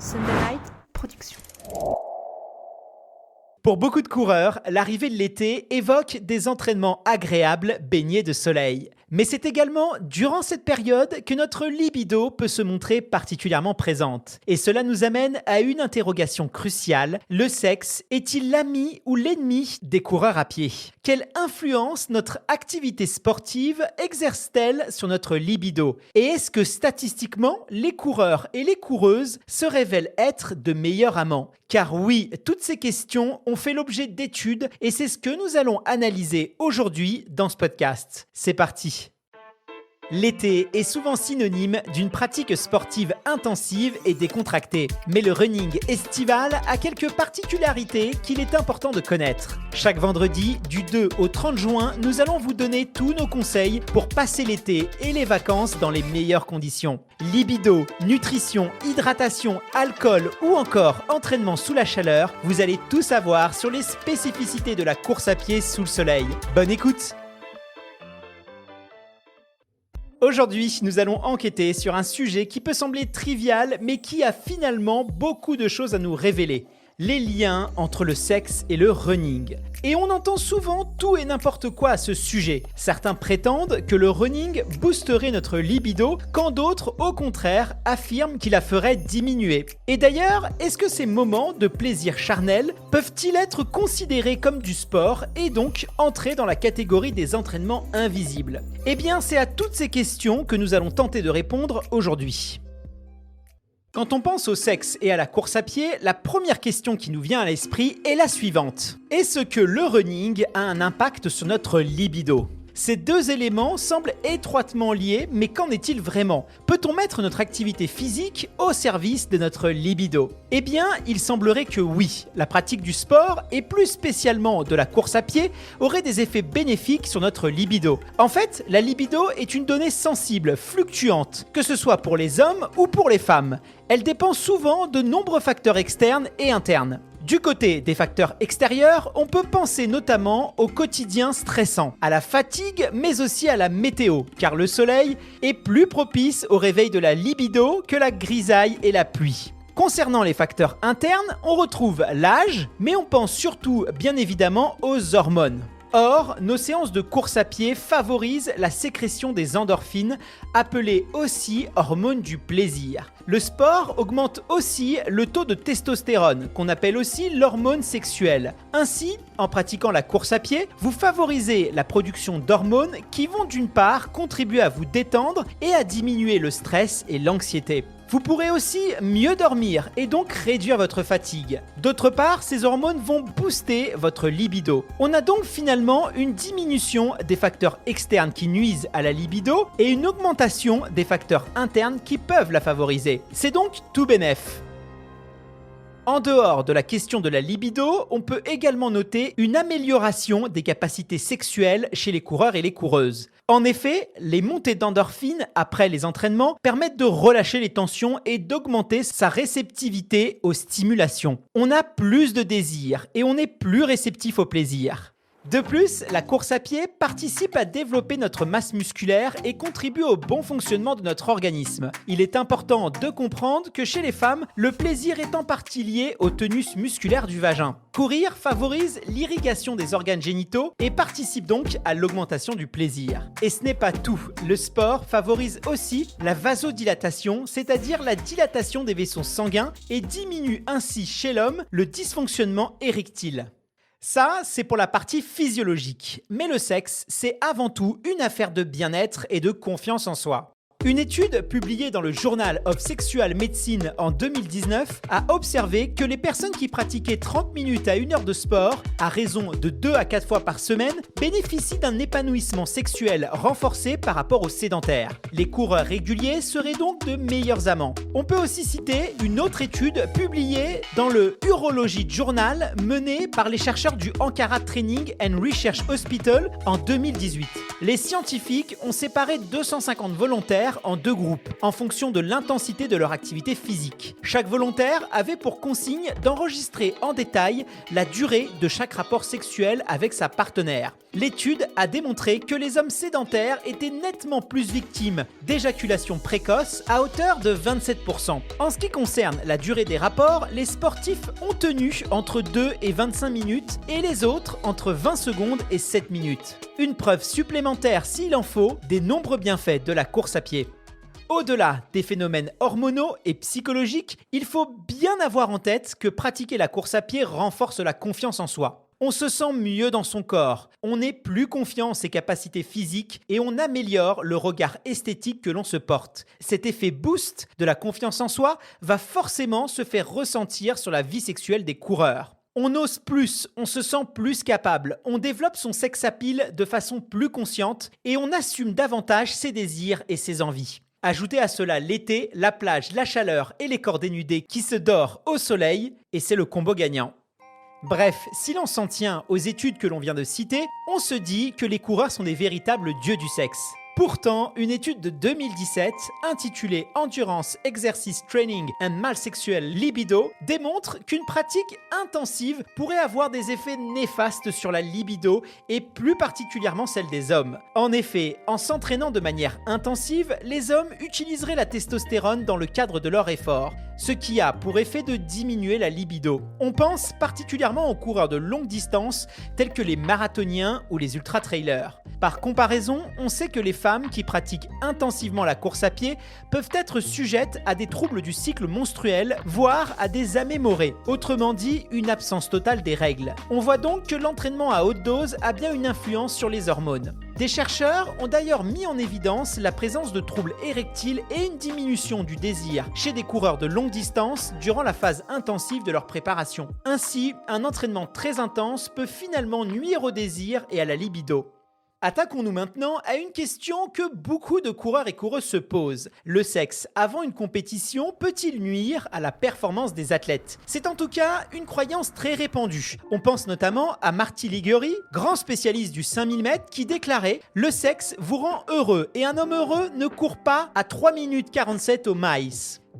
Sunderlight Productions. Pour beaucoup de coureurs, l'arrivée de l'été évoque des entraînements agréables baignés de soleil. Mais c'est également durant cette période que notre libido peut se montrer particulièrement présente. Et cela nous amène à une interrogation cruciale. Le sexe est-il l'ami ou l'ennemi des coureurs à pied ? Quelle influence notre activité sportive exerce-t-elle sur notre libido ? Et est-ce que statistiquement, les coureurs et les coureuses se révèlent être de meilleurs amants ? Car oui, toutes ces questions ont fait l'objet d'études et c'est ce que nous allons analyser aujourd'hui dans ce podcast. C'est parti. L'été est souvent synonyme d'une pratique sportive intensive et décontractée. Mais le running estival a quelques particularités qu'il est important de connaître. Chaque vendredi, du 2 au 30 juin, nous allons vous donner tous nos conseils pour passer l'été et les vacances dans les meilleures conditions. Libido, nutrition, hydratation, alcool ou encore entraînement sous la chaleur, vous allez tout savoir sur les spécificités de la course à pied sous le soleil. Bonne écoute! Aujourd'hui, nous allons enquêter sur un sujet qui peut sembler trivial, mais qui a finalement beaucoup de choses à nous révéler. Les liens entre le sexe et le running. Et on entend souvent tout et n'importe quoi à ce sujet. Certains prétendent que le running boosterait notre libido, quand d'autres, au contraire, affirment qu'il la ferait diminuer. Et d'ailleurs, est-ce que ces moments de plaisir charnel peuvent-ils être considérés comme du sport et donc entrer dans la catégorie des entraînements invisibles ? Eh bien, c'est à toutes ces questions que nous allons tenter de répondre aujourd'hui. Quand on pense au sexe et à la course à pied, la première question qui nous vient à l'esprit est la suivante. Est-ce que le running a un impact sur notre libido ? Ces deux éléments semblent étroitement liés, mais qu'en est-il vraiment ? Peut-on mettre notre activité physique au service de notre libido ? Eh bien, il semblerait que oui. La pratique du sport, et plus spécialement de la course à pied, aurait des effets bénéfiques sur notre libido. En fait, la libido est une donnée sensible, fluctuante, que ce soit pour les hommes ou pour les femmes. Elle dépend souvent de nombreux facteurs externes et internes. Du côté des facteurs extérieurs, on peut penser notamment au quotidien stressant, à la fatigue, mais aussi à la météo, car le soleil est plus propice au réveil de la libido que la grisaille et la pluie. Concernant les facteurs internes, on retrouve l'âge, mais on pense surtout, bien évidemment, aux hormones. Or, nos séances de course à pied favorisent la sécrétion des endorphines, appelées aussi hormones du plaisir. Le sport augmente aussi le taux de testostérone, qu'on appelle aussi l'hormone sexuelle. Ainsi, en pratiquant la course à pied, vous favorisez la production d'hormones qui vont d'une part contribuer à vous détendre et à diminuer le stress et l'anxiété. Vous pourrez aussi mieux dormir et donc réduire votre fatigue. D'autre part, ces hormones vont booster votre libido. On a donc finalement une diminution des facteurs externes qui nuisent à la libido et une augmentation des facteurs internes qui peuvent la favoriser. C'est donc tout bénef. En dehors de la question de la libido, on peut également noter une amélioration des capacités sexuelles chez les coureurs et les coureuses. En effet, les montées d'endorphines après les entraînements permettent de relâcher les tensions et d'augmenter sa réceptivité aux stimulations. On a plus de désir et on est plus réceptif au plaisir. De plus, la course à pied participe à développer notre masse musculaire et contribue au bon fonctionnement de notre organisme. Il est important de comprendre que chez les femmes, le plaisir est en partie lié au tonus musculaire du vagin. Courir favorise l'irrigation des organes génitaux et participe donc à l'augmentation du plaisir. Et ce n'est pas tout. Le sport favorise aussi la vasodilatation, c'est-à-dire la dilatation des vaisseaux sanguins et diminue ainsi chez l'homme le dysfonctionnement érectile. Ça, c'est pour la partie physiologique. Mais le sexe, c'est avant tout une affaire de bien-être et de confiance en soi. Une étude publiée dans le Journal of Sexual Medicine en 2019 a observé que les personnes qui pratiquaient 30 minutes à 1 heure de sport, à raison de 2 à 4 fois par semaine, bénéficient d'un épanouissement sexuel renforcé par rapport aux sédentaires. Les coureurs réguliers seraient donc de meilleurs amants. On peut aussi citer une autre étude publiée dans le Urology Journal menée par les chercheurs du Ankara Training and Research Hospital en 2018. Les scientifiques ont séparé 250 volontaires en 2 groupes, en fonction de l'intensité de leur activité physique. Chaque volontaire avait pour consigne d'enregistrer en détail la durée de chaque rapport sexuel avec sa partenaire. L'étude a démontré que les hommes sédentaires étaient nettement plus victimes d'éjaculation précoce à hauteur de 27%. En ce qui concerne la durée des rapports, les sportifs ont tenu entre 2 et 25 minutes et les autres entre 20 secondes et 7 minutes. Une preuve supplémentaire, s'il en faut, des nombreux bienfaits de la course à pied. Au-delà des phénomènes hormonaux et psychologiques, il faut bien avoir en tête que pratiquer la course à pied renforce la confiance en soi. On se sent mieux dans son corps, on est plus confiant en ses capacités physiques et on améliore le regard esthétique que l'on se porte. Cet effet boost de la confiance en soi va forcément se faire ressentir sur la vie sexuelle des coureurs. On ose plus, on se sent plus capable, on développe son sex appeal de façon plus consciente et on assume davantage ses désirs et ses envies. Ajoutez à cela l'été, la plage, la chaleur et les corps dénudés qui se dorent au soleil et c'est le combo gagnant. Bref, si l'on s'en tient aux études que l'on vient de citer, on se dit que les coureurs sont des véritables dieux du sexe. Pourtant, une étude de 2017 intitulée Endurance, Exercice, Training and Mal Sexual Libido démontre qu'une pratique intensive pourrait avoir des effets néfastes sur la libido et plus particulièrement celle des hommes. En effet, en s'entraînant de manière intensive, les hommes utiliseraient la testostérone dans le cadre de leur effort, ce qui a pour effet de diminuer la libido. On pense particulièrement aux coureurs de longue distance tels que les marathoniens ou les ultra-trailers. Par comparaison, on sait que les femmes qui pratiquent intensivement la course à pied peuvent être sujettes à des troubles du cycle menstruel, voire à des aménorrhées, autrement dit une absence totale des règles. On voit donc que l'entraînement à haute dose a bien une influence sur les hormones. Des chercheurs ont d'ailleurs mis en évidence la présence de troubles érectiles et une diminution du désir chez des coureurs de longue distance durant la phase intensive de leur préparation. Ainsi, un entraînement très intense peut finalement nuire au désir et à la libido. Attaquons-nous maintenant à une question que beaucoup de coureurs et coureuses se posent. Le sexe avant une compétition peut-il nuire à la performance des athlètes? C'est en tout cas une croyance très répandue. On pense notamment à Marty Ligouri, grand spécialiste du 5000 mètres, qui déclarait « Le sexe vous rend heureux et un homme heureux ne court pas à 3 minutes 47 au miles ».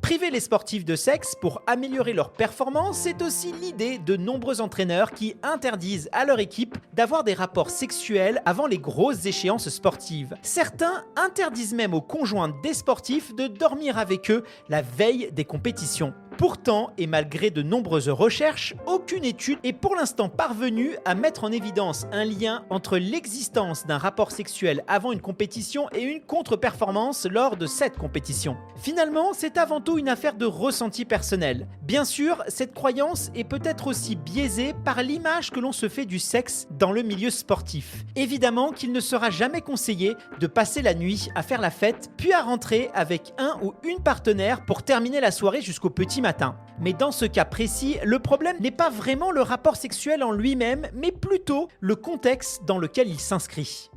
Priver les sportifs de sexe pour améliorer leur performance, c'est aussi l'idée de nombreux entraîneurs qui interdisent à leur équipe d'avoir des rapports sexuels avant les grosses échéances sportives. Certains interdisent même aux conjoints des sportifs de dormir avec eux la veille des compétitions. Pourtant, et malgré de nombreuses recherches, aucune étude est pour l'instant parvenue à mettre en évidence un lien entre l'existence d'un rapport sexuel avant une compétition et une contre-performance lors de cette compétition. Finalement, c'est avant tout une affaire de ressenti personnel. Bien sûr, cette croyance est peut-être aussi biaisée par l'image que l'on se fait du sexe dans le milieu sportif. Évidemment qu'il ne sera jamais conseillé de passer la nuit à faire la fête, puis à rentrer avec un ou une partenaire pour terminer la soirée jusqu'au petit matin. Mais dans ce cas précis, le problème n'est pas vraiment le rapport sexuel en lui-même, mais plutôt le contexte dans lequel il s'inscrit.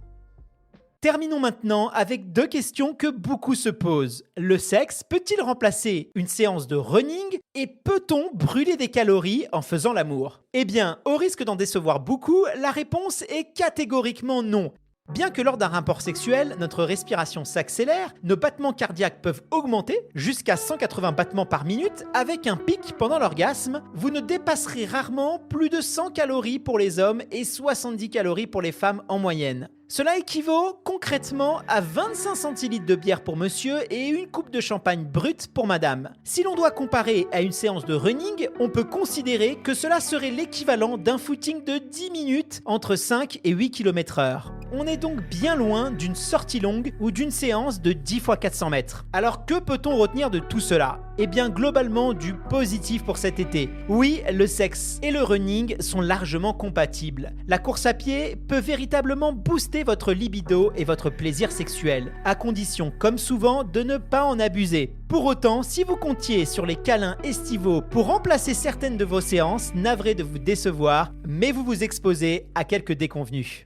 Terminons maintenant avec deux questions que beaucoup se posent. Le sexe peut-il remplacer une séance de running et peut-on brûler des calories en faisant l'amour? Eh bien, au risque d'en décevoir beaucoup, la réponse est catégoriquement non. Bien que lors d'un rapport sexuel, notre respiration s'accélère, nos battements cardiaques peuvent augmenter jusqu'à 180 battements par minute avec un pic pendant l'orgasme, vous ne dépasserez rarement plus de 100 calories pour les hommes et 70 calories pour les femmes en moyenne. Cela équivaut concrètement à 25 centilitres de bière pour monsieur et une coupe de champagne brute pour madame. Si l'on doit comparer à une séance de running, on peut considérer que cela serait l'équivalent d'un footing de 10 minutes entre 5 et 8 km/h. On est donc bien loin d'une sortie longue ou d'une séance de 10 x 400 mètres. Alors que peut-on retenir de tout cela? Eh bien globalement du positif pour cet été. Oui, le sexe et le running sont largement compatibles. La course à pied peut véritablement booster votre libido et votre plaisir sexuel, à condition comme souvent de ne pas en abuser. Pour autant, si vous comptiez sur les câlins estivaux pour remplacer certaines de vos séances, navré de vous décevoir, mais vous vous exposez à quelques déconvenues.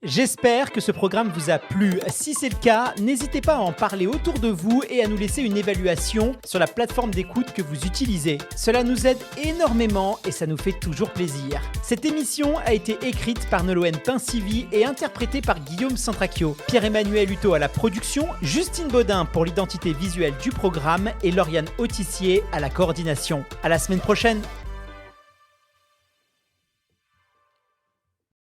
J'espère que ce programme vous a plu. Si c'est le cas, n'hésitez pas à en parler autour de vous et à nous laisser une évaluation sur la plateforme d'écoute que vous utilisez. Cela nous aide énormément et ça nous fait toujours plaisir. Cette émission a été écrite par Nolwenn Pinsivi et interprétée par Guillaume Santracchio. Pierre-Emmanuel Hutto à la production, Justine Baudin pour l'identité visuelle du programme et Lauriane Autissier à la coordination. À la semaine prochaine.